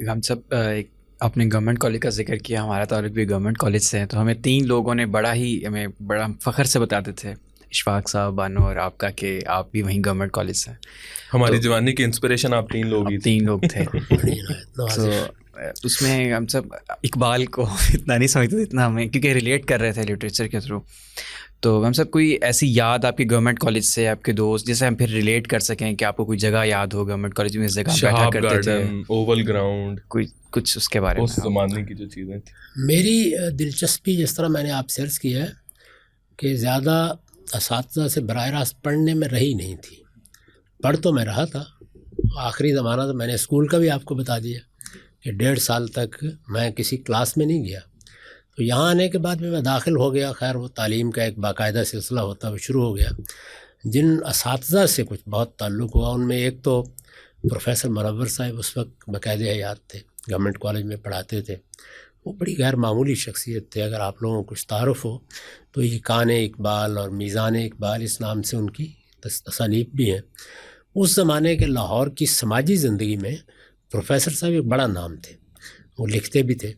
ہم سب آپ نے گورنمنٹ کالج کا ذکر کیا، ہمارا تعلق بھی گورنمنٹ کالج سے ہے، تو ہمیں 3 لوگوں نے ہمیں بڑا فخر سے بتاتے تھے، اشفاق صاحب، بانو اور آپ کا، کہ آپ بھی وہیں گورنمنٹ کالج سے ہیں. ہماری تو جوانی کی انسپریشن آپ 3 لوگ ہی اب تھے. 3 لوگ تھے. تو اس میں ہم سب اقبال کو اتنا نہیں سمجھتے تھے اتنا ہمیں، کیونکہ ریلیٹ کر رہے تھے لٹریچر کے تھرو. تو ہم سب کوئی ایسی یاد آپ کی گورنمنٹ کالج سے، آپ کے دوست، جسے ہم پھر ریلیٹ کر سکیں کہ آپ کو کوئی جگہ یاد ہو گورنمنٹ کالج میں، اس جگہ بیٹھا شہاب کرتے تھے، گارڈن، اوول گراؤنڈ، کوئی کچھ اس کے بارے اس میں زمانے کی جو چیزیں تھیں. میری دلچسپی جس طرح میں نے آپ سے عرض کیا ہے کہ زیادہ اساتذہ سے براہ راست پڑھنے میں رہی نہیں تھی. پڑھ تو میں رہا تھا، آخری زمانہ تو میں نے اسکول کا بھی آپ کو بتا دیا کہ 1.5 سال تک میں کسی کلاس میں نہیں گیا. تو یہاں آنے کے بعد میں داخل ہو گیا. خیر وہ تعلیم کا ایک باقاعدہ سلسلہ ہوتا وہ شروع ہو گیا. جن اساتذہ سے کچھ بہت تعلق ہوا، ان میں ایک تو پروفیسر منور صاحب اس وقت باقاعدہ حیات تھے، گورنمنٹ کالج میں پڑھاتے تھے. وہ بڑی غیر معمولی شخصیت تھے. اگر آپ لوگوں کو کچھ تعارف ہو تو یہ کان اقبال اور میزان اقبال اس نام سے ان کی تصانیف بھی ہیں. اس زمانے کے لاہور کی سماجی زندگی میں پروفیسر صاحب ایک بڑا نام تھے. وہ لکھتے بھی تھے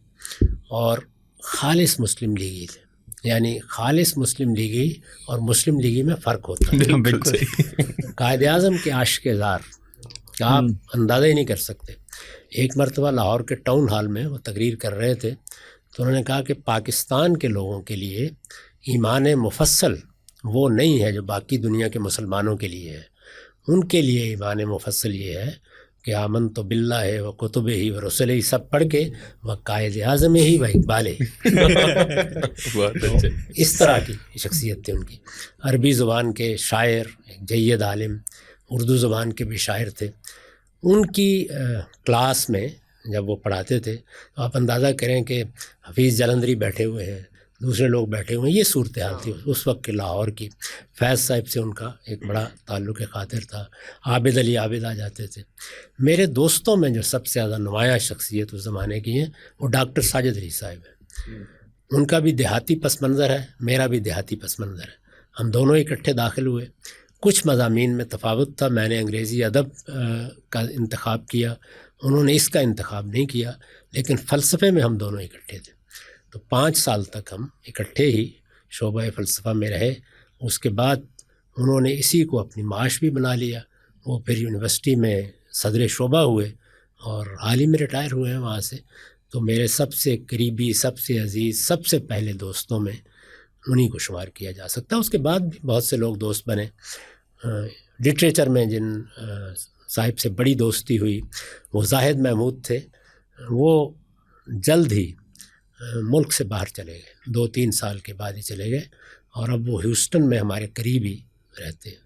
اور خالص مسلم لیگی تھے. یعنی خالص مسلم لیگی اور مسلم لیگی میں فرق ہوتا ہے. بالکل. قائد اعظم کے عاشق زار آپ اندازہ ہی نہیں کر سکتے. ایک مرتبہ لاہور کے ٹاؤن ہال میں وہ تقریر کر رہے تھے تو انہوں نے کہا کہ پاکستان کے لوگوں کے لیے ایمان مفصل وہ نہیں ہے جو باقی دنیا کے مسلمانوں کے لیے ہے. ان کے لیے ایمان مفصل یہ ہے کہ آمن تو باللہ ہے، وہ کتب ہی، وہ رسول ہی، سب پڑھ کے وہ قائد اعظم ہی، وہ اقبال ہی. اس طرح کی شخصیت تھی ان کی. عربی زبان کے شاعر، ایک جید عالم، اردو زبان کے بھی شاعر تھے. ان کی کلاس میں جب وہ پڑھاتے تھے تو آپ اندازہ کریں کہ حفیظ جلندری بیٹھے ہوئے ہیں، دوسرے لوگ بیٹھے ہوئے ہیں. یہ صورتحال تھی اس وقت کے لاہور کی. فیض صاحب سے ان کا ایک بڑا تعلق خاطر تھا. عابد علی عابد آ جاتے تھے. میرے دوستوں میں جو سب سے زیادہ نمایاں شخصیت اس زمانے کی ہیں وہ ڈاکٹر ساجد علی صاحب ہیں. ان کا بھی دیہاتی پس منظر ہے، میرا بھی دیہاتی پس منظر ہے. ہم دونوں اکٹھے داخل ہوئے. کچھ مضامین میں تفاوت تھا. میں نے انگریزی ادب کا انتخاب کیا، انہوں نے اس کا انتخاب نہیں کیا، لیکن فلسفے میں ہم دونوں اکٹھے تھے. تو 5 سال تک ہم اکٹھے ہی شعبہ فلسفہ میں رہے. اس کے بعد انہوں نے اسی کو اپنی معاش بھی بنا لیا. وہ پھر یونیورسٹی میں صدر شعبہ ہوئے اور حال ہی میں ریٹائر ہوئے ہیں وہاں سے. تو میرے سب سے قریبی، سب سے عزیز، سب سے پہلے دوستوں میں انہی کو شمار کیا جا سکتا ہے. اس کے بعد بھی بہت سے لوگ دوست بنے. لٹریچر میں جن صاحب سے بڑی دوستی ہوئی وہ زاہد محمود تھے. وہ جلد ہی ملک سے باہر چلے گئے، 2-3 سال کے بعد ہی چلے گئے، اور اب وہ ہیوسٹن میں ہمارے قریب ہی رہتے ہیں.